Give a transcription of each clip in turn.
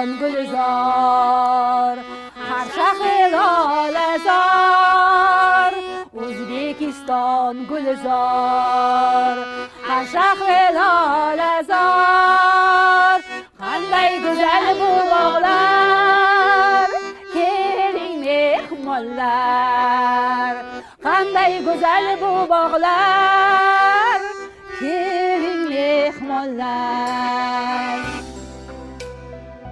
O'zbekiston gulzor, har shahri lolazor. O'zbekiston gulzor, har shahri lolazor. Qanday go'zal bu bog'lar, keling mehmonlar. Qanday go'zal bu bog'lar, keling mehmonlar.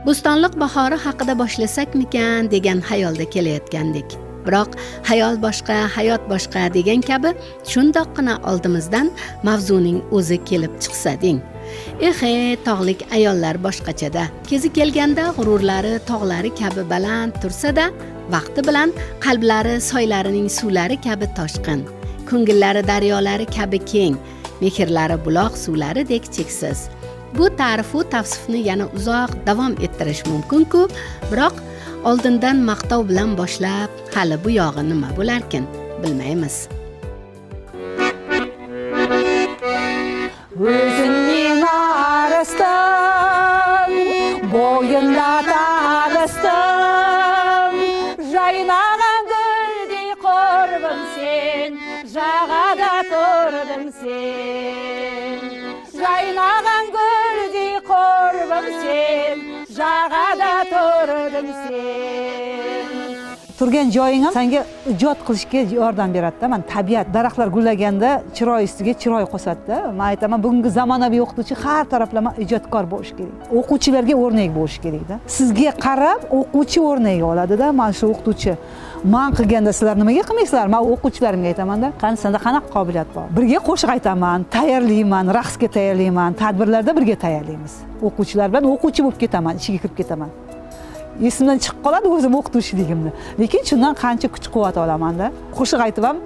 Bo'stonliq bahori haqida boshlasak-mikan degan xayolda kelayotgandik. Biroq xayol boshqa, hayot boshqa degan kabi shundoqqina oldimizdan mavzuning o'zi kelib chiqsa deng. Tog'lik ayollar boshqachada. Kezi kelganda g'ururlari tog'lari kabi baland tursa-da, vaqti bilan qalblari soylarining suvlari kabi toshqin, ko'ngillari daryolari kabi keng, mehrlari buloq suvlaridek cheksiz. Bu ta'rifu tavsifni yana uzoq davom ettirish mumkin-ku, biroq oldindan maqtov bilan boshlab, hali bu yog'i nima bo'larkin, bilmaymiz. O'zingning ariston, bo'yinda tariston, jaynagan guldek qo'rbim sen, jag'ada turdim sen. Jaynagan guldek qo'rbim sen, jag'ada turdim sen. Turgan joying ham senga ijod qilishga yordam beradi-da. Men tabiat, daraxtlar gullaganda chiroy ustiga chiroy qo'sadi-da. Men aytaman, bugungi zamonaviy o'qituvchi har taraflama ijodkor bo'lish kerak. O'quvchilarga o'rnak bo'lish kerak-da. Sizga qarab o'quvchi o'rnak oladi-da. Men shu o'qituvchi men qilganda sizlar nimaga qilmaysizlar? Men o'quvchilarimga aytaman-da, qani senda qanaqa qobiliyat bor? Birga qo'shiq aytaman, tayyorlayman, raqsga tayyorlayman, tadbirlarda birga tayyorlaymiz. O'quvchilar bilan o'quvchi bo'lib ketaman, ichiga kirib ketaman. Esimdan chiqib qoladi o'zim o'qituvchiligimni. Lekin shundan qancha kuch-quvvat olaman-da. Qo'shiq aytib ham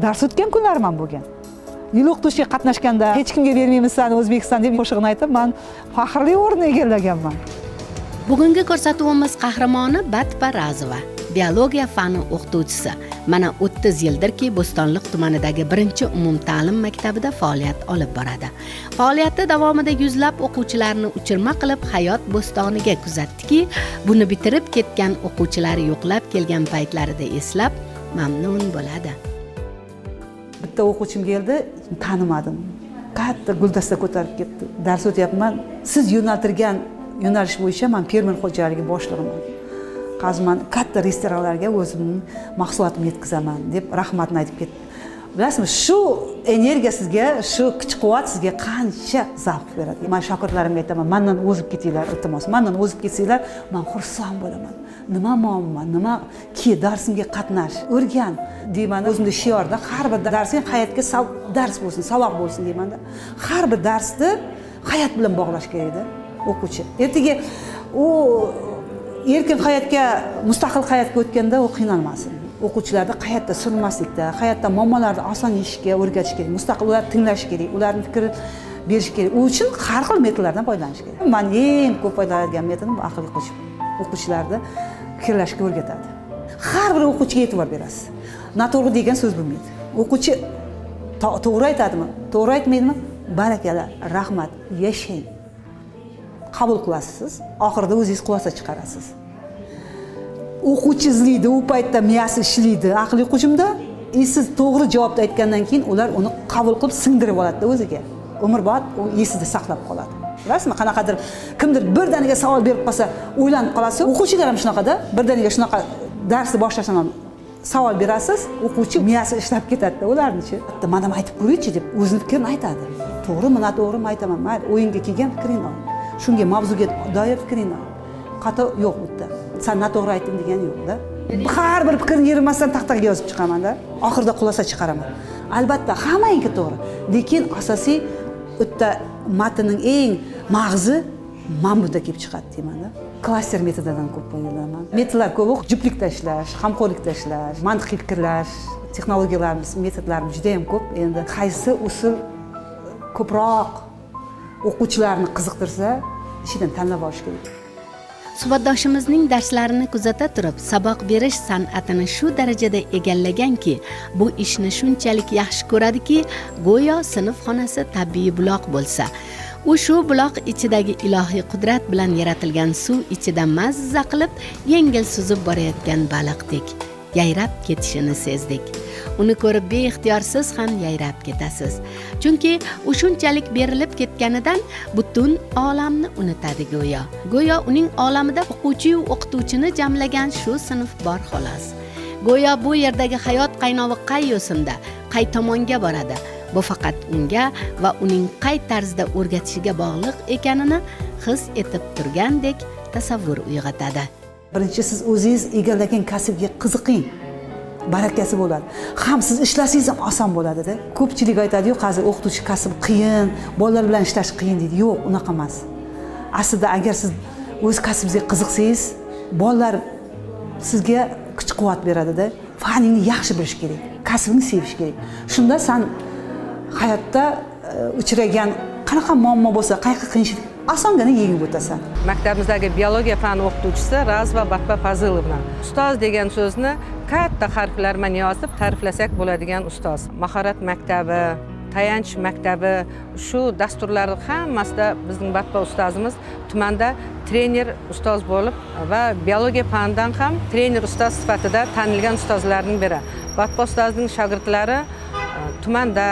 dars o'tgan kunlarim ham bo'lgan. Yil o'qituvchiga qatnashganda hech kimga bermaymiz sani O'zbekiston deb qo'shiqni aytib, men faxrli o'rin egallaganman. Bugungi ko'rsatuvimiz qahramoni Batpa Razova, biologiya fani o'qituvchisi. Mana 30 yildirki Bo'stonliq tumanidagi 1-umumta'lim maktabida faoliyat olib boradi. Faoliyati davomida yuzlab o'quvchilarni uchirma qilib hayot bo'stoniga kuzatdiki, buni bitirib ketgan o'quvchilari yo'qlab kelgan paytlarida eslab mamnun bo'ladi. Bitta o'quvchim keldi, tanimadim. Katta guldasta ko'tarib ketdi. Dars o'tyapman. Siz yo'naltirgan yo'nalish bo'yicha men fermer xo'jaligi boshlig'iman. Qazman katta restoranlarga o'zimning mahsulotimni yetkazaman deb rahmatni aytib ketdi. Bilasizmi, shu energiya sizga, shu kuch-quvvat sizga qancha zavq beradi. Men shogirdlarimga aytaman, mendan o'zib ketinglar, iltimos. Mendan o'zib ketsanglar, men xursand bo'laman. Nima muammo, nima ki darsimga qatnash, o'rgan deyman. O'zimda shiorda har bir darsing hayotga dars bo'lsin, savob bo'lsin deyman-da. Har bir darsni hayot bilan bog'lash kerak-da o'quvchi. Ertaga u erkin hayotga, mustaqil hayotga o'tganda u qiynalmasin. O'quvchilarni hayotda surmaslikda, hayotda muammolarni oson yechishga o'rgatish kerak, mustaqil ularni tinglash kerak, ularning fikrini berish kerak. U uchun har xil metodlardan foydalanish kerak. Men eng ko'p foydalanadigan metodim bu aqlli qo'shiq. O'quvchilarni fikrlashga o'rgatadi. Har bir o'quvchiga e'tibor berasiz. Noto'g'ri degan so'z bo'lmaydi. O'quvchi to'g'ri aytadimi, to'g'ri aytmaydimi? Barakalla, rahmat, yashang. Qabul qilasiz, oxirida o'zingiz xulosa chiqarasiz. O'quvchi izlaydi, u paytda miyasi ishlaydi, aqliy hujumda, siz to'g'ri javobni aytgandan keyin ular uni qabul qilib singdirib oladi o'ziga. Umrbod u esida saqlab qoladi. Bilasizmi, qanaqadir kimdir birdaniga savol berib qolsa, o'ylanib qolasiz. O'quvchilar ham shunaqada, birdaniga shunaqa darsni boshlashdan ham savol berasiz, o'quvchi miyasi ishlab ketadi-da ularnichi. Mana ham aytib ko'raychi deb o'zining fikrini aytadi. To'g'rimi, noto'g'rimi aytaman. Mayli, o'yinga kelgan fikringni ol. Shunga mavzuga doir fikringni ol. Xato yo'q bu yerda. Sen noto'g'ri aytding degani yo'q-da. Har bir fikrni yerimasdan taxtaga yozib chiqaman-da. Oxirida xulosa chiqaraman. Albatta, hammaga to'g'ri. Lekin asosiy o'tda matnning eng mag'zi mambuda kelib chiqadi deyman-da. Klaster metodidan ko'p foydalanaman. Metodlar ko'p, juftlikda ishlash, hamkorlikda ishlash, mantiqiy fikrlash, texnologiyalarimiz, metodlarimiz juda ham ko'p. Endi qaysi usul ko'proq o'quvchilarni qiziqtirsa, ishidan tanlab olish kerak. Suhbatdoshimizning darslarini kuzata turib, saboq berish san'atini shu darajada egallaganki, bu ishni shunchalik yaxshi ko'radiki, go'yo sinf xonasi tabiiy buloq bo'lsa. u shu buloq ichidagi ilohiy qudrat bilan yaratilgan suv ichida mazza qilib yengil suzib borayotgan baliqdek yayrab ketishini sezdik. Uni ko'rib beixtiyorsiz ham yayrab ketasiz. Chunki u shunchalik berilib ketganidan butun olamni unutadi go'yo. Go'yo uning olamida o'quvchi va o'qituvchini jamlagan shu sinf bor xolos. Go'yo bu yerdagi hayot qaynovi qay yo'sinda, qay tomonga boradi. Bu faqat unga va uning qay tarzda o'rgatishiga bog'liq ekanini his etib turgandek tasavvur uyg'otadi. Birinchi siz o'zingiz egallagan kasbga qiziqing. Barakasi bo'ladi. Ham siz ishlasangiz ham oson bo'ladi-da. Ko'pchilik aytadi-yu, hozir o'qituvchi kasb qiyin, bolalar bilan ishlash qiyin deydi. Yo'q, unaqa emas. Aslida agar siz o'z kasbingizga qiziqsangiz, bolalar sizga kuch-quvvat beradi-da. Faningni yaxshi bilish kerak, kasbingni sevish kerak. Shunda sen hayotda uchragan qanaqa muammo bo'lsa, qayerga qiyinchilik osongina yengib o'tasan. Maktabimizdagi biologiya fani o'qituvchisi Razva Bakpa Fazilovna. Ustoz degan so'zni katta harflar bilan yozib ta'riflasak bo'ladigan ustoz. Mahorat maktabi, tayanch maktabi, shu dasturlarning hammasida bizning Bakpa ustozimiz tumanda trener ustoz bo'lib va biologiya fanidan ham trener ustoz sifatida tanilgan ustozlarning biri. Bakpa ustozining shogirdlari tumanda,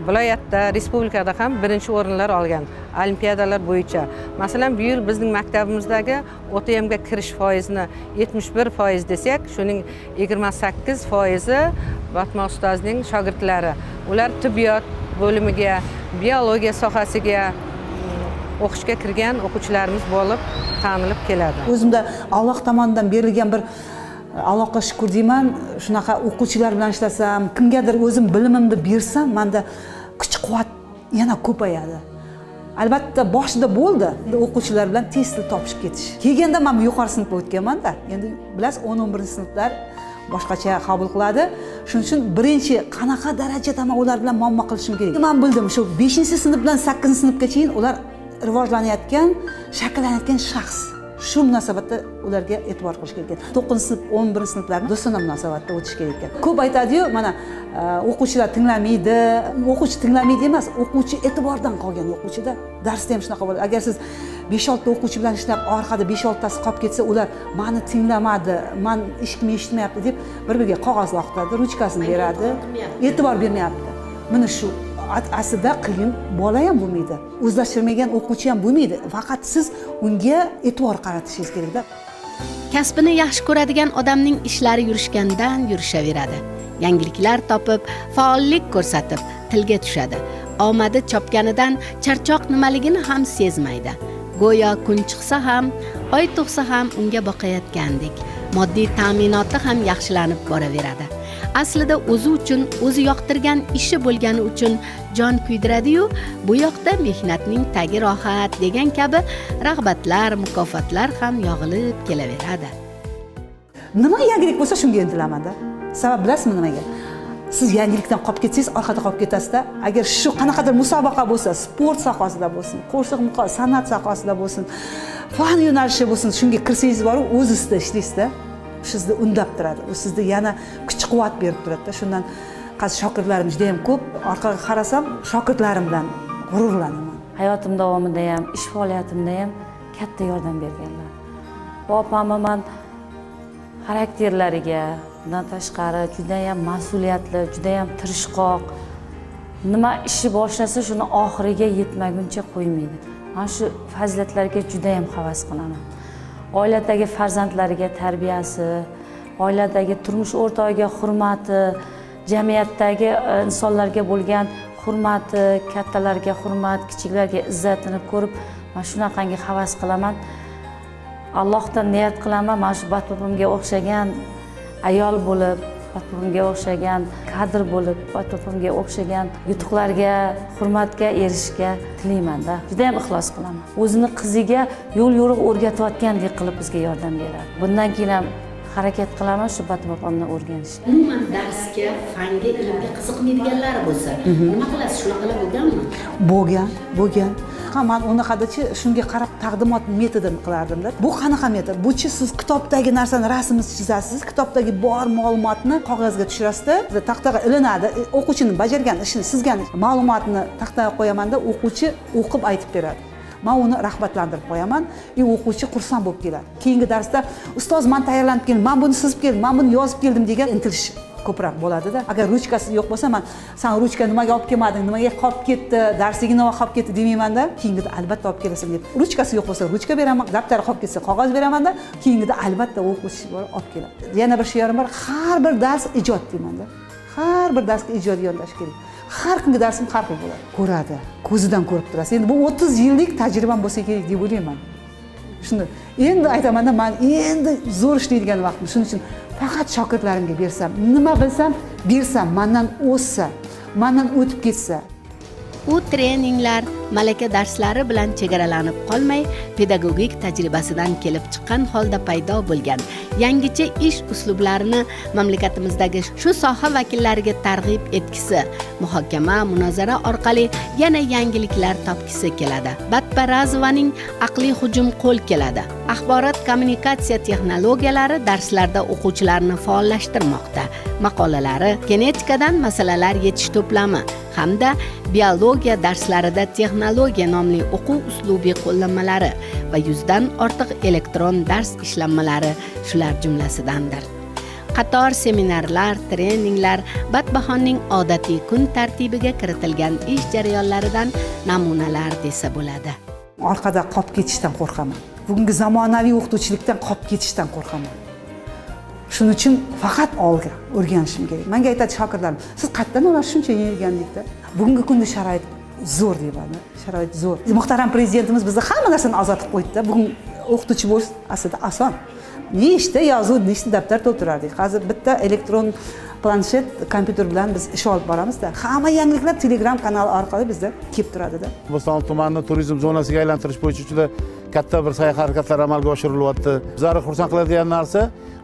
viloyatda, respublikada ham birinchi o'rinlar olgan olimpiadalar bo'yicha. Masalan, bu yil bizning maktabimizdagi OTMga kirish foizini 71% desak, shuning 28% Batma ustozning shogirdlari. Ular tibbiyot bo'limiga, biologiya sohasiga o'qishga kirgan o'quvchilarimiz bo'lib tanilib keladi. O'zimda Alloh tomonidan berilgan bir Allohga shukr deyman, shunaqa o'quvchilar bilan ishlasam, kimgadir o'zim bilimimni bersam, menda kuch-quvvat yana ko'payadi. Albatta boshida bo'ldi, o'quvchilar bilan tezda topishib ketish. Kelganda men yuqori sinfga o'tganman-da. Endi bilasiz, 10-11-sinflar boshqacha qabul qiladi. Shuning uchun birinchi qanaqa darajada men ular bilan muomala qilishim kerak. Men bildim, shu 5-sinf bilan 8-sinfgacha ular rivojlanayotgan, shakllanayotgan shaxs. Shu munosabatda ularga e'tibor qilish kerak ekan. 9-sinf, 11-sinflarni do'stona munosabatda o'tish kerak ekan. Ko'p aytadi-yu, mana o'quvchilar tinglamaydi. O'quvchi tinglamaydi emas, o'quvchi e'tibordan qolgan o'quvchida. Darsda ham shunaqa bo'ladi. Agar siz 5-6 o'quvchi bilan ishlab, orqada 5-6 tasi qolib ketsa, ular meni tinglamadi, men eshitmay eshitmayapti deb bir-biriga qog'oz laqitadi, ruchkasini beradi, e'tibor bermayapti. Mana shu aslida qiyin bola ham bo'lmaydi. O'zlashtirmagan o'quvchi ham bo'lmaydi. Faqat siz unga e'tibor qaratishingiz kerak-da. Kasbini yaxshi ko'radigan odamning ishlari yurishgandan yurishaveradi. Yangiliklar topib, faollik ko'rsatib, tilga tushadi. Omadi chopganidan charchoq nimaligini ham sezmaydi. Go'yo kun chiqsa ham, oy tug'sa ham unga boqayotgandek, moddiy ta'minoti ham yaxshilanib boraveradi. Aslida o'zi uchun, o'zi yoqtirgan ishi bo'lgani uchun jon kuydiradi-yu, bu yoqda mehnatning tagi rohat degan kabi rag'batlar, mukofotlar ham yog'ilib kelaveradi. Nima yangilik bo'lsa shunga intilaman-da. Sabab bilasizmi nimaga? Siz yangilikdan qolib ketsangiz, orqada qolib ketasiz-da. Agar shu qanaqadir musobaqa bo'lsa, sport sohasida bo'lsin, qo'shiq, san'at sohasida bo'lsin, fan yo'nalishi bo'lsin, shunga kirsangiz borib, o'zingizda ishlaysiz-da. Sizni undab turadi. U sizga yana kuch-quvvat berib turadi-da. Shundan hozir shogirdlarim juda ham ko'p. Orqaga qarasam, shogirdlarim bilan g'ururlanaman. Hayotim davomida ham, ish faoliyatimda ham katta yordam berganlar. Opamni men xarakterlariga, bundan tashqari juda ham mas'uliyatli, juda ham tirishqoq. Nima ishi boshlasa, shuni oxiriga yetmaguncha qo'ymaydi. Men shu fazilatlarga juda ham havas qilaman. Oiladagi farzandlariga tarbiyasi, oiladagi turmush o'rtog'iga hurmati, jamiyatdagi insonlarga bo'lgan hurmati, kattalarga hurmat, kichiklarga izzatini ko'rib, men shunaqangi havas qilaman. Allohdan niyat qilaman, men shu Batpopimga o'xshagan ayol bo'lib, Batpopimga o'xshagan kadr bo'lib, Batpopimga o'xshagan yutuqlarga, hurmatga erishishga tilayman-da. Juda ham ixlos qilaman. O'zini qiziga yo'l yo'riq o'rgatayotgandek qilib bizga yordam beradi. Bundan keyin ham harakat qilaman shu Batpopimni o'rganishga. Umuman darsga, fanga, ilmga qiziqmaydiganlar bo'lsa, nima qilasiz? Shunaqalar bo'lganmi? Bo'lgan. unaqa, men unaqadachi shunga qarab taqdimot metodini qilardimda. Bu qanaqa metod? Bu-chi siz kitobdagi narsani rasmni chizasiz, kitobdagi bor ma'lumotni qog'ozga tushirasiz-da, taxtaga ilinadi. O'quvchining bajargan ishini, sizga ma'lumotni taxtaga qo'yamanda, o'quvchi o'qib aytib beradi. Men uni rag'batlantirib qo'yaman, o'quvchi xursand bo'lib keladi. Keyingi darsda ustoz men tayyorlanib keldim, men buni sizib keldim, men buni yozib keldim degan intilish ko'proq bo'ladi-da. Agar ruchkasi yo'q bo'lsa, men sen ruchka nimaga olib kelmading, nimaga qolib ketdi, darsiga nima qolib ketdi demaymanda, keyingida albatta olib kelasan deb. Ruchkasi yo'q bo'lsa, ruchka beraman, daftari qolib ketsa, qog'oz beramanda, keyingida albatta o'quvchi borib olib keladi. Yana bir she'rim bor, har bir dars ijod deymanda. Har bir darsga ijodiy yondash kerak. Har kungi darsim har xil bo'ladi. Ko'radi, ko'zidan ko'rib turasiz. Endi bu 30 yillik tajribam bo'lsa kerak deb o'ylayman. Shuni endi aytaman-da, men endi zo'r ishlaydigan vaqtim. Shuning uchun faqat shogirdlarimga bersam, nima bilsam, bersam, mendan o'ssa, mendan o'tib ketsa. U treninglar, malaka darslari bilan chegaralanib qolmay, pedagogik tajribasidan kelib chiqqan holda paydo bo'lgan yangicha ish uslublarini mamlakatimizdagi shu soha vakillariga targ'ib etkisi, muhokama, munozara orqali yana yangiliklar topgisi keladi. Batparazovaning aqliy hujum qo'l keladi. Axborot kommunikatsiya texnologiyalari darslarda o'quvchilarni faollashtirmoqda. Maqolalari, genetikadan masalalar yetish to'plami hamda biologiya darslarida texnologiya nomli o'quv uslubiy qo'llanmalari va 100 dan ortiq elektron dars ishlanmalari shular jumlasidandir. Qator seminarlar, treninglar Batbahonning odatiy kun tartibiga kiritilgan ish jarayonlaridan namunalar desa bo'ladi. Orqada qolib ketishdan qo'rqaman. Bugungi zamonaviy o'qituvchilikdan qolib ketishdan qo'rqaman. Shuning uchun faqat olg'a o'rganishim kerak. Menga aytadi shogirdlarim, siz qayerdan olasiz shuncha yengillikda? Bugungi kunda sharoit zo'r deyman. Sharoit zo'r. Muhtaram prezidentimiz bizga hamma narsani ozodlik qo'ydi-da. Bugun o'qituvchi bo'lish aslida oson. Nechta yozuv, nechta daftar to'ldirardik. Hozir bitta elektron planshet, kompyuter bilan biz ish olib boramiz-da. Hamma yangiliklar Telegram kanali orqali bizda kelib turadi-da. Bo'ston tumanini turizm zonasiga aylantirish bo'yicha juda katta bir sa'y-harakatlar amalga oshirilyapti. Bizlarni xursand qiladigan narsa,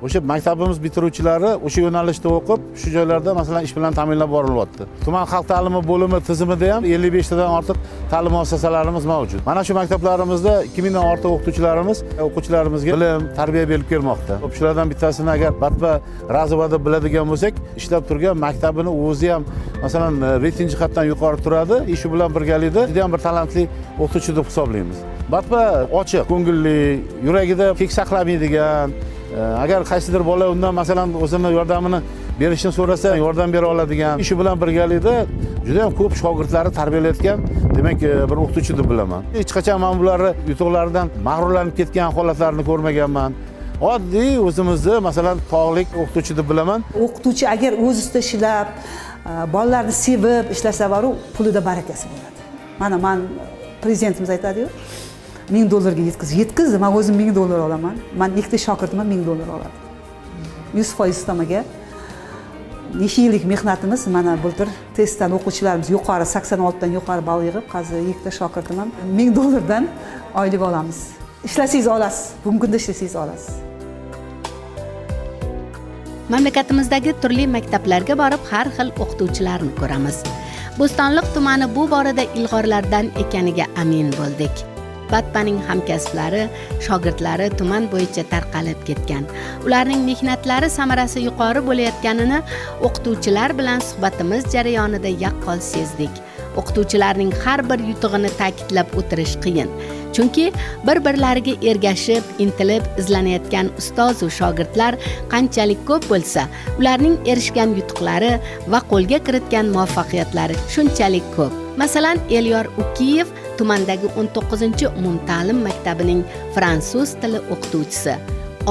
o'sha maktabimiz bitiruvchilari o'sha yo'nalishda o'qib, shu joylarda masalan ish bilan ta'minlab borilyapti. Tuman xalq ta'limi bo'limi tizimida ham 55 tadan ortiq ta'lim muassasalarimiz mavjud. Mana shu maktablarimizda 2000 dan ortiq o'quvchilarimizga bilim, tarbiya berib kelmoqda. Shulardan bittasini agar Batba Razovada biladigan bo'lsak, ishlab turgan maktabini o'zi ham masalan reyting jihatdan yuqori turadi. Ishi bilan birgalikda juda ham bir talantli o'qituvchi deb hisoblaymiz. Batba ochiq, ko'ngilli, yuragida kek saqlamaydigan, agar qaysidir bola undan masalan o'zini yordamini berishni so'rasa, yordam bera oladigan, ishi bilan birgalikda juda ham ko'p shogirdlari tarbiyalayotgan, demak, bir o'qituvchi deb bilaman. Hech qachon men bularni yutuqlaridan mag'rurlanib ketgan holatlarni ko'rmaganman. Oddiy o'zimizni masalan tog'lik o'qituvchi deb bilaman. O'qituvchi agar o'z ustida ishlab, bolalarni sevib ishlasa, pulida barakasi bo'ladi. Mana men prezidentimiz aytadi-ku, $1000 yetkazdi, men o'zim $1000 olaman. Men ikkita shogirdim $1000 oladi. 100% ustamaga necha yillik mehnatimiz mana bultur testdan o'quvchilarimiz yuqori 86 dan yuqori ball yig'ib, hozir ikkita shogirdim $1000 dan oylik olamiz. Ishlasangiz olasiz, bugungi kunda ishlasangiz olasiz. Mamlakatimizdagi turli maktablarga borib har xil o'qituvchilarni ko'ramiz. Bo'stonliq tumani bu borada ilg'orlardan ekaniga amin bo'ldik. Batbaning hamkasblari, shogirdlari tuman bo'yicha tarqalib ketgan. Ularning mehnatlari samarasi yuqori bo'layotganini o'qituvchilar bilan suhbatimiz jarayonida yaqqol sezdik. O'qituvchilarning har bir yutug'ini ta'kidlab o'tirish qiyin. Chunki bir-birlariga ergashib, intilib, izlanayotgan ustoz va shogirdlar qanchalik ko'p bo'lsa, ularning erishgan yutuqlari va qo'lga kiritgan muvaffaqiyatlari shunchalik ko'p. Masalan, Elyor Ukiyev tumandagi 19-umumta'lim maktabining fransuz tili o'qituvchisi.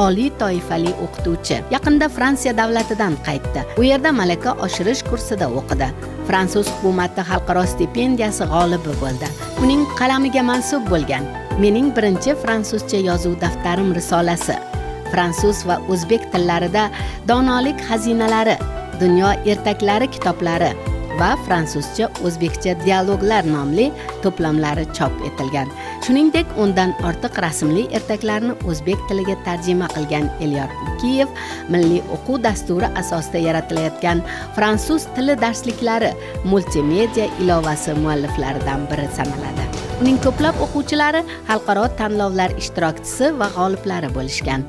Oliy toifali o'qituvchi. Yaqinda Fransiya davlatidan qaytdi. U yerda malaka oshirish kursida o'qidi. Fransuz hukumati xalqaro stipendiyasi g'olibi bo'ldi. Uning qalamiga mansub bo'lgan mening birinchi fransuzcha yozuv daftarim risolasi. Fransuz va o'zbek tillarida donolik xazinalari, dunyo ertaklari kitoblari va fransuzcha o'zbekcha dialoglar nomli to'plamlari chop etilgan. Shuningdek, undan ortiq rasmli ertaklarni o'zbek tiliga tarjima qilgan Elyor Ukiyev milliy o'quv dasturi asosida yaratilayotgan fransuz tili darsliklari multimedia ilovasi mualliflaridan biri sanaladi. Uning ko'plab o'quvchilari xalqaro tanlovlar ishtirokchisi va g'oliblari bo'lishgan.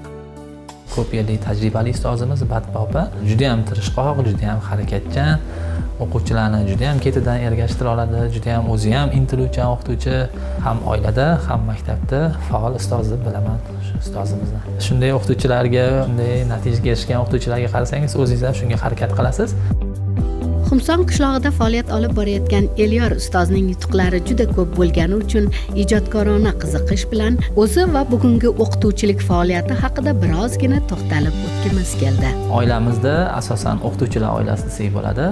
Ko'p yillik tajribali ustozimiz Batba opa juda ham tirishqoq, juda ham harakatchan, o'quvchilarni juda ham ketidan ergashtira oladi, juda ham o'zi ham intiluvchan o'qituvchi, ham oilada, ham maktabda faol ustoz deb bilaman shu ustozimizni. Shunday o'qituvchilarga, shunday natijaga erishgan o'qituvchilarga qarasangiz, o'zingiz ham shunga harakat qilasiz. Xumson qishlog'ida faoliyat olib borayotgan Elyor ustozning yutuqlari juda ko'p bo'lgani uchun ijodkorona qiziqish bilan o'zi va bugungi o'qituvchilik faoliyati haqida birozgina to'xtalib o'tgimiz keldi. Oilamizda asosan o'qituvchilar oilasi desak bo'ladi.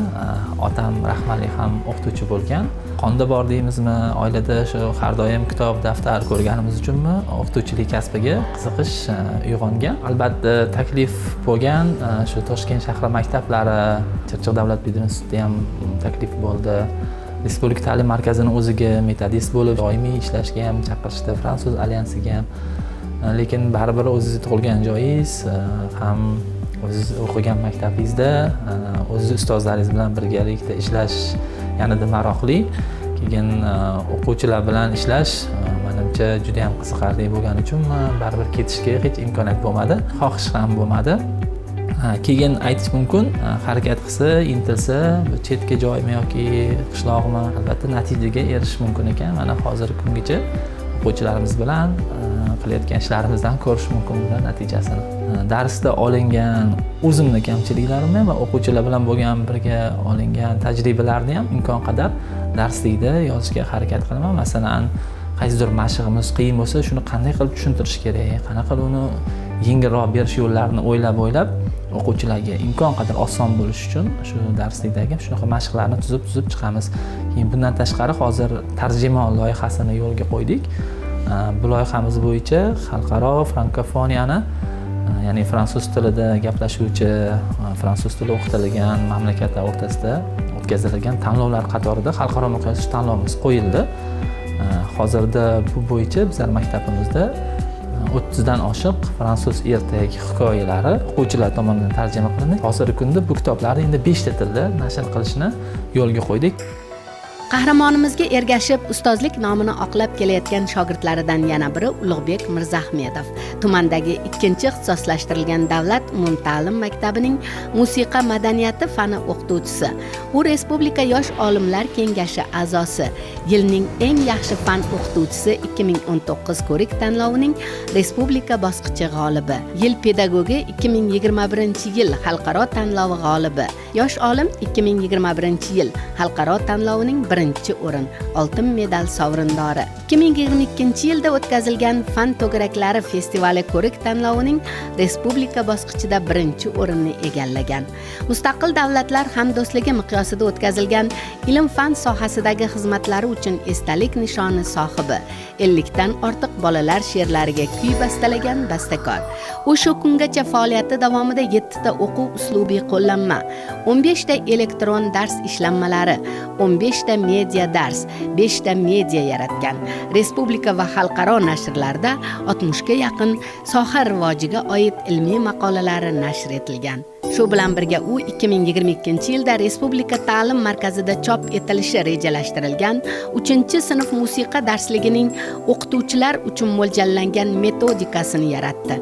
Otam rahmatli ham o'qituvchi bo'lgan. Qonda bor deymizmi, oilada shu har doim kitob, daftar ko'rganimiz uchunmi o'qituvchilik kasbiga qiziqish uyg'ongan. Albatta taklif bo'lgan, shu Toshkent shahri maktablari, Chirchiq davlat pedagogik institutida ham taklif bo'ldi. Respublika ta'lim markazini o'ziga metodist bo'lib doimiy ishlashga ham chaqirishdi, Fransuz alyansiga ham. Lekin baribir o'zingiz tug'ilgan joyingiz ham o'ziz o'qigan maktabingizda o'z ustozlaringiz bilan birgalikda ishlash yanada maroqli. Keyin o'quvchilar bilan ishlash menimcha juda ham qiziqarli bo'lgani uchun baribir ketishga hech imkoniyat bo'lmadi, xohish ham bo'lmadi. Keyin aytish mumkin, harakat qilsa, intilsa, chetga joymi yoki qishloqmi, albatta natijaga erishish mumkin ekan. Mana hozirgi kungacha o'quvchilarimiz bilan qilayotgan ishlarimizdan ko'rish mumkin bular natijasini. Darsda olingan o'zimning kamchiliklarimni ham va o'quvchilar bilan bo'lgan birga olingan tajribalarni ham imkon qadar darslikda yozishga harakat qilaman. Masalan, qaysidir mashqimiz qiyin bo'lsa, shuni qanday qilib tushuntirish kerak, qanaqa qilib uni yengilroq berish yo'llarini o'ylab o'quvchilarga imkon qadar oson bo'lish uchun shu darslikdagi shunaqa mashqlarni tuzib chiqamiz. Keyin bundan tashqari hozir tarjimon loyihasini yo'lga qo'ydik. Bu loyihamiz bo'yicha xalqaro frankofoniyani, ya'ni fransuz tilida gaplashuvchi, fransuz tili o'qitilgan mamlakatlar o'rtasida o'tkazilgan tanlovlar qatorida xalqaro miqyosli tanlovimiz qo'yildi. Hozirda bu bo'yicha bizlar maktabimizda 30 dan oshiq fransuz ertak hikoyalari o'quvchilar tomonidan tarjima qilindi. Hozirgi kunda bu kitoblarni endi 5 ta tilda nashr qilishni yo'lga qo'ydik. Qahramonimizga ergashib ustozlik nomini oqlab kelayotgan shogirdlaridan yana biri Ulug'bek Mirzahmedov. Tumandagi 2-ixtisoslashtirilgan davlat umumta'lim maktabining musiqa madaniyati fani o'qituvchisi. U Respublika yosh olimlar kengashi a'zosi, yilning eng yaxshi fan o'qituvchisi 2019 ko'rik tanlovining respublika bosqichi g'olibi, yil pedagogi 2021-yil xalqaro tanlovi g'olibi, yosh olim 2021-yil xalqaro tanlovining birinchi o'rin, oltin medal sovrindori. 2022-yilda o'tkazilgan fan to'garaklari festivali ko'rik tanlovining respublika bosqichida birinchi o'rinni egallagan. Mustaqil davlatlar hamdo'stligi miqyosida o'tkazilgan ilm-fan sohasidagi xizmatlari uchun esdalik nishoni sohibi, 50 dan ortiq bolalar she'rlariga kuy bastalagan bastakor. U shu kungacha faoliyati davomida 7 ta o'quv uslubiy qo'llanma, 15 ta elektron dars ishlanmalari, 15 ta media dars, 5 ta media yaratgan. Respublika va xalqaro nashrlarda 60 ga yaqin soha rivojiga oid ilmiy maqolalari nashr etilgan. Shu bilan birga u 2022-yilda Respublika ta'lim markazida chop etilishi rejalashtirilgan 3-sinf musiqa darsligining o'qituvchilar uchun mo'ljallangan metodikasini yaratdi.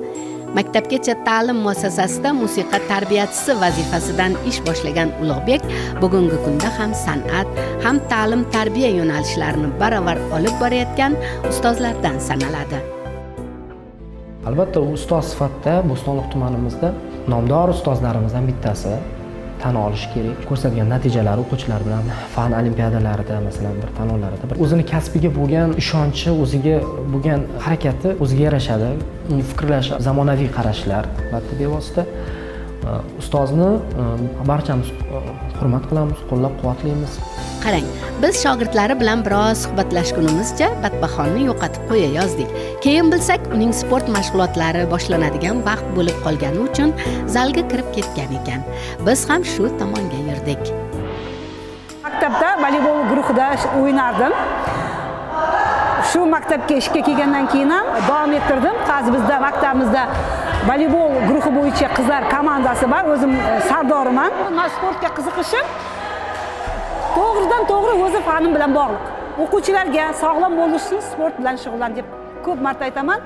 Maktabgacha ta'lim muassasasida musiqa tarbiyachisi vazifasidan ish boshlagan Ulug'bek bugungi kunda ham san'at, ham ta'lim tarbiya yo'nalishlarini baravar olib borayotgan ustozlardan sanaladi. Albatta, ustoz sifatida Bo'stonliq tumanimizda nomdor ustozlarimizdan bittasi tan olish kerak. Ko'rsatgan natijalari o'quvchilar bilan fan olimpiadalarida, masalan, bir tanlovlarida o'zini kasbiga bo'lgan ishonchi, o'ziga bo'lgan harakati o'ziga yarashadi. Fikrlash, zamonaviy qarashlar, albatta bevosita ustozni barchamiz hurmat qilamiz, qo'llab-quvvatlaymiz. Qarang, biz shogirdlari bilan biroz suhbatlashgunimizcha Batbaxonni yo'qotib qo'ya yozdik. Keyin bilsak, uning sport mashg'ulotlari boshlanadigan vaqt bo'lib qolgani uchun zalga kirib ketgan ekan. Biz ham shu tomonga yurdik. Maktabda voleybol guruhida o'ynardim. Shu maktabga ishga kelgandan keyin ham davom ettirdim. Hozir bizda maktabimizda voleybol guruhi bo'yicha qizlar komandasi bor. O'zim sardoriman. Men sportga qiziqishim to'g'ridan to'g'ri o'zi fanim bilan bog'liq. o'quvchilarga sog'lom bo'lish uchun sport bilan shug'ullan deb ko'p marta aytaman.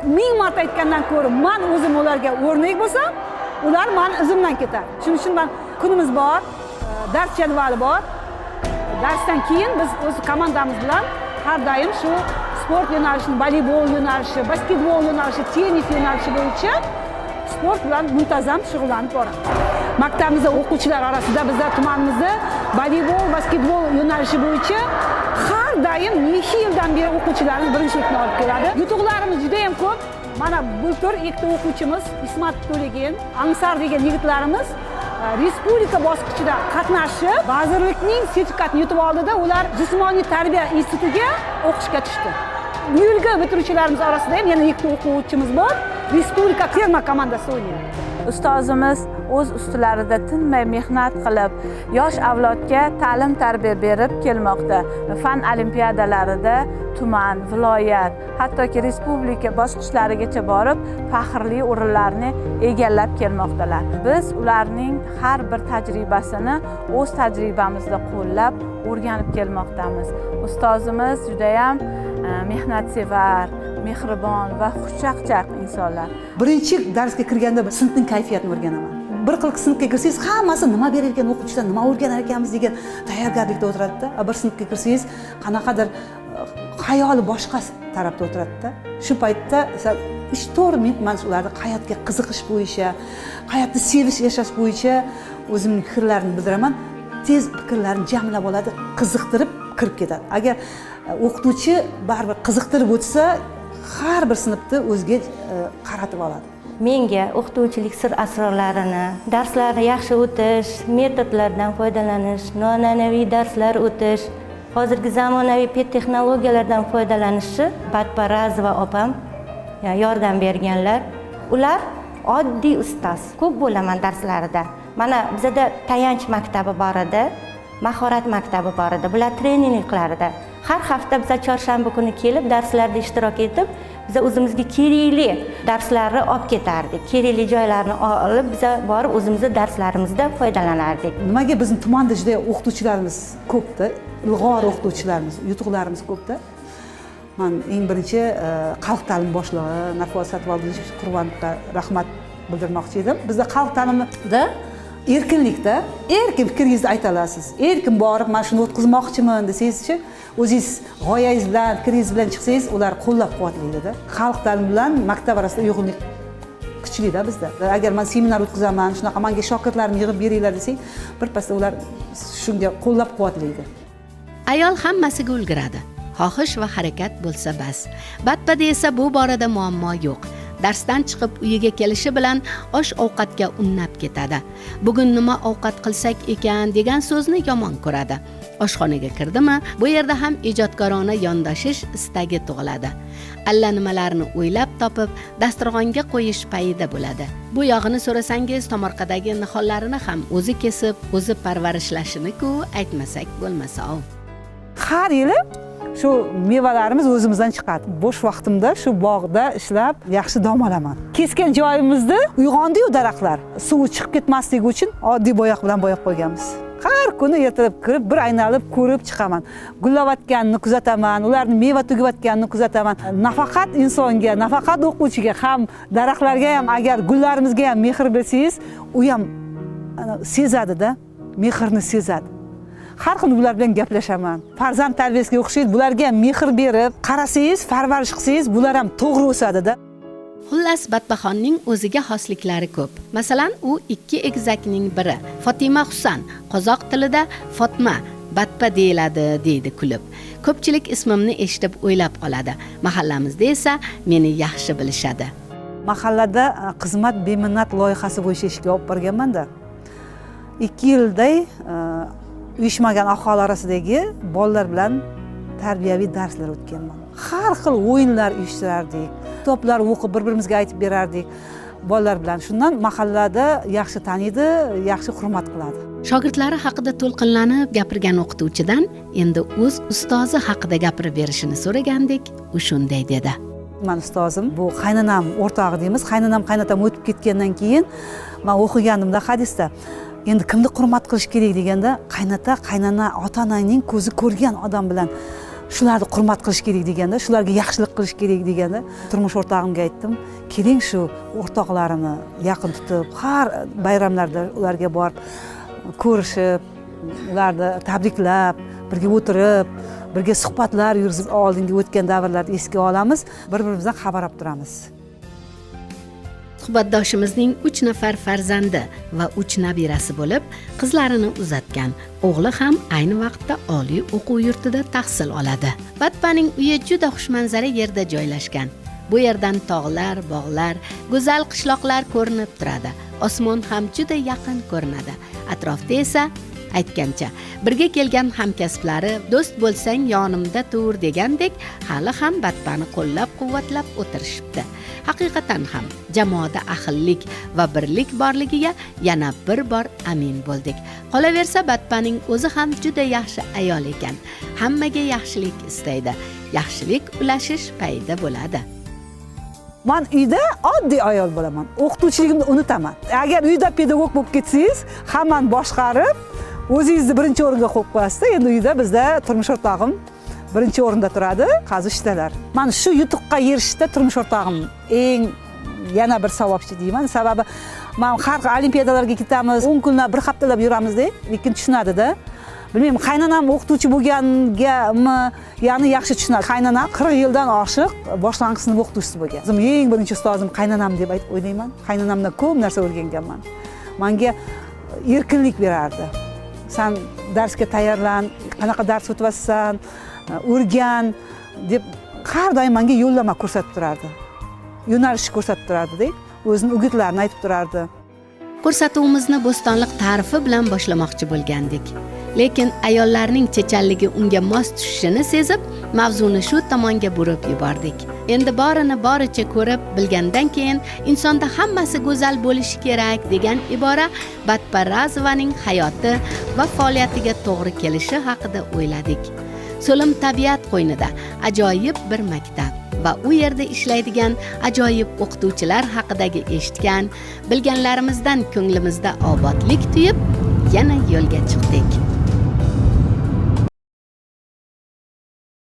1000 marta aytgandan ko'ra men o'zim ularga o'rnak bo'lsam, ular men izimdan ketadi. Shuning uchun men kunimiz bor, dars jadvali bor. Darsdan keyin biz o'z komandamiz bilan har doim shu sport yo'nalishini, voleybol yo'nalishi, basketbol yo'nalishi, tennis yo'nalishi bo'yicha sport bilan muntazam shug'ullanib boramiz. Maktabimizda o'quvchilar orasida bizda tumanimizda voleybol, basketbol yo'nalishi bo'yicha har doim necha yildan beri o'quvchilarimiz birinchilikni olib keladi. Yutuqlarimiz juda ham ko'p. Mana bu tur ikkita o'quvchimiz Ismat To'legin, Ansar degan yigitlarimiz respublika bosqichida qatnashib, vazirlikning sertifikatini yutib oldida, ular jismoniy tarbiya institutiga o'qishga tushdi. Bu yilgi bitiruvchilarimiz orasida ham yana ikkita o'quvchimiz bor. Respublika terma komandasida o'ynayapti. Ustozimiz o'z ustilarida tinmay mehnat qilib, yosh avlodga ta'lim tarbiya berib kelmoqda. Fan olimpiadalarida tuman, viloyat, hattoki respublika bosqichlarigacha borib, faxrli o'rinlarni egallab kelmoqdalar. Biz ularning har bir tajribasini o'z tajribamizda qo'llab, o'rganib kelmoqdamiz. Ustozimiz juda ham mehnatsevar, mehribon va xushchaqchaq insonlar. Birinchi darsga kirganda sinfning kayfiyatini o'rganaman. Bir xil sinfga kirsangiz, hammasi nima berar ekan o'quvchilar, nima o'rganar ekanmiz degan tayyorgarlikda o'tiradi-da. Bir sinfga kirsangiz, qanaqadir xayoli boshqa tarafda o'tiradi-da. Shu paytda 3-4 minut men ularni hayotga qiziqish bo'yicha, hayotni sevish, yashash bo'yicha o'zimning fikrlarimni bildiraman. Tez fikrlarni jamlab oladi, qiziqtirib kirib ketadi. Agar o'qituvchi baribir qiziqtirib o'tsa, har bir sinfni o'ziga qaratib oladi. Menga o'qituvchilik sir asrorlarini, darslarni yaxshi o'tish, metodlardan foydalanish, noan'anaviy darslar o'tish, hozirgi zamonaviy pet texnologiyalardan foydalanishni Batpa Razova opam yordam berganlar. Ular oddiy ustoz. Ko'p bo'laman darslarida. Mana bizda tayanch maktabi bor edi, mahorat maktabi bor edi. Bular trening qilardi. Har hafta biz chorshanba kuni kelib darslarda ishtirok etib, biz o'zimizga kerakli darslarni olib ketardik. Kerakli joylarni olib biz borib o'zimizning darslarimizda foydalanardik. Nimaga bizning tumanda juda o'qituvchilarimiz ko'pda, ilg'or o'qituvchilarimiz, yutuqlarimiz ko'pda. Men eng birinchi xalq ta'limi boshlig'i Nafos Satvoldovich Qurbonovga rahmat bildirmoqchi edim. Bizda xalq ta'limida erkinlikda, erkin fikringizni ayta olasiz. Erkin borib, men shuni o'tkazmoqchiman desangiz-chi, o'zingiz g'oyangiz bilan, fikringiz bilan chiqsangiz, ular qo'llab-quvvatlaydi-da. Xalq ta'limi bilan maktab orasida uyg'unlik kuchli-da bizda. Agar men seminar o'tkazaman, shunaqa menga shogirdlarni yig'ib beringlar desang, birpasda ular shunga qo'llab-quvvatlaydi. Ayol hammasiga ulguradi. Xohish va harakat bo'lsa bas. Batpada esa bu borada muammo yo'q. Darsdan chiqib uyiga kelishi bilan osh-ovqatga unnab ketadi. Bugun nima ovqat qilsak ekan degan so'zni yomon ko'radi. Oshxonaga kirdimi, bu yerda ham ijodkorona yondashish istagi tug'iladi. Allanimalarni o'ylab topib, dasturxonga qo'yish payida bo'ladi. Bu yog'ini so'rasangiz, tomorqadagi nihollarini ham o'zi kesib, o'zi parvarishlashini-ku aytmasak bo'lmasa. Har yili shu mevalarimiz o'zimizdan chiqadi. Bo'sh vaqtimda shu bog'da ishlab yaxshi dam olaman. Kesgan joyimizda uyg'ondi-yu daraxtlar. Suv chiqib ketmasligi uchun oddiy bo'yoq bilan bo'yab qo'yganmiz. Har kuni ertalab kirib, bir aynalib ko'rib chiqaman. Gullayotganini kuzataman, ularni meva tugayotganini kuzataman. Nafaqat insonga, nafaqat o'quvchiga ham, daraxtlarga ham, agar gullarimizga ham mehr bersangiz, u ham sezadi-da, mehrni sezadi. Har kuni bular bilan gaplashaman. Farzand tarbiyasiga o'xshaydi, bularga ham mehr berib, qarasangiz, parvarish qilsangiz, bular ham to'g'ri o'sadi-da. Xullas, Batbaxonning o'ziga xosliklari ko'p. Masalan, u ikki egizakning biri. Fatima Husan, qozoq tilida Fatma, Batpa deyiladi, deydi kulib. Ko'pchilik ismimni eshitib o'ylab qoladi. Mahallamizda esa meni yaxshi bilishadi. Mahallada xizmat beminnat loyihasi bo'yicha ishga olib borganman-da. 2 yilday uyushmagan aholi orasidagi bolalar bilan tarbiyaviy darslar o'tganman. Har xil o'yinlar uyushtirardik. Kitoblar o'qib bir-birimizga aytib berardik bolalar bilan. Shundan mahallada yaxshi taniydi, yaxshi hurmat qiladi. Shogirdlari haqida to'lqinlanib gapirgan o'qituvchidan endi o'z ustozi haqida gapirib berishini so'ragandik, u shunday dedi. Men ustozim bu qaynonam o'rtog'i deymiz. Qaynonam qaynotam o'tib ketgandan keyin men o'qiganimda hadisda endi kimni hurmat qilish kerak deganda qaynota qaynona ota onaning ko'zi ko'rgan odam bilan shularni hurmat qilish kerak deganda shularga yaxshilik qilish kerak deganda turmush o'rtog'imga aytdim, keling shu o'rtoqlarini yaqin tutib har bayramlarda ularga borib ko'rishib ularni tabriklab birga o'tirib birga suhbatlar yurgizib oldingi o'tgan davrlarni esga olamiz, bir birimizdan xabar olib turamiz. Suhbatdoshimizning 3 nafar farzandi va 3 nabirasi bo'lib, qizlarini uzatgan. O'g'li ham ayni vaqtda oliy o'quv yurtida tahsil oladi. Batpaning uyi juda xushmanzara yerda joylashgan. Bu yerdan tog'lar, bog'lar, go'zal qishloqlar ko'rinib turadi. Osmon ham juda yaqin ko'rinadi. Atrofda esa aytgancha, birga kelgan hamkasblari do'st bo'lsang yonimda tur degandek hali ham Batpani qo'llab-quvvatlab o'tirishibdi. Haqiqatan ham jamoada ahillik va birlik borligiga yana bir bor amin bo'ldik. Qolaversa Batpaning o'zi ham juda yaxshi ayol ekan. Hammaga yaxshilik istaydi. Yaxshilik ulashish payda bo'ladi. Men uyda oddiy ayol bo'laman. O'qituvchiligimni unutaman. Agar uyda pedagog bo'lib ketsangiz, hammani boshqarib, o'zingizni birinchi o'ringa qo'yib qo'yasiz. Endi uyda bizda turmush o'rtog'im birinchi o'rinda turadi, qazi ishdalar. Men shu yutuqqa erishishda turmush o'rtog'im eng yana bir savobchi deyman. Sababi men har olimpiadalarga ketamiz, 10 kunlab, bir haftalab yuramizda, lekin tushunadi-da. Bilmayman, qaynonam o'qituvchi bo'lgangami, ya'ni yaxshi tushunadi. Qaynonam 40 yildan oshiq boshlang'ich sinf o'qituvchisi bo'lgan. O'zim eng birinchi ustozim qaynonam deb o'ylayman. Qaynonamdan ko'p narsa o'rganganman. Menga erkinlik berardi. Sen darsga tayyorlan, qanaqa dars o'tyapsan, o'rgan deb har doim menga yo'llanma ko'rsatib turardi. Yo'nalish ko'rsatib turardi-da, o'zining o'gitlarini aytib turardi. Ko'rsatuvimizni bo'stonliq ta'rifi bilan boshlamoqchi bo'lgandik. Lekin ayollarning chechanligi unga mos tushishini sezib, mavzuni shu tomonga burib yubordik. Endi borini boricha ko'rib bilgandan keyin insonda hammasi go'zal bo'lishi kerak degan ibora Batpa Razovaning hayoti va faoliyatiga to'g'ri kelishi haqida o'yladik. So'lim tabiat qo'ynida ajoyib bir maktab va u yerda ishlaydigan ajoyib o'qituvchilar haqidagi eshitgan, bilganlarimizdan ko'nglimizda obodlik tuyib, yana yo'lga chiqdik.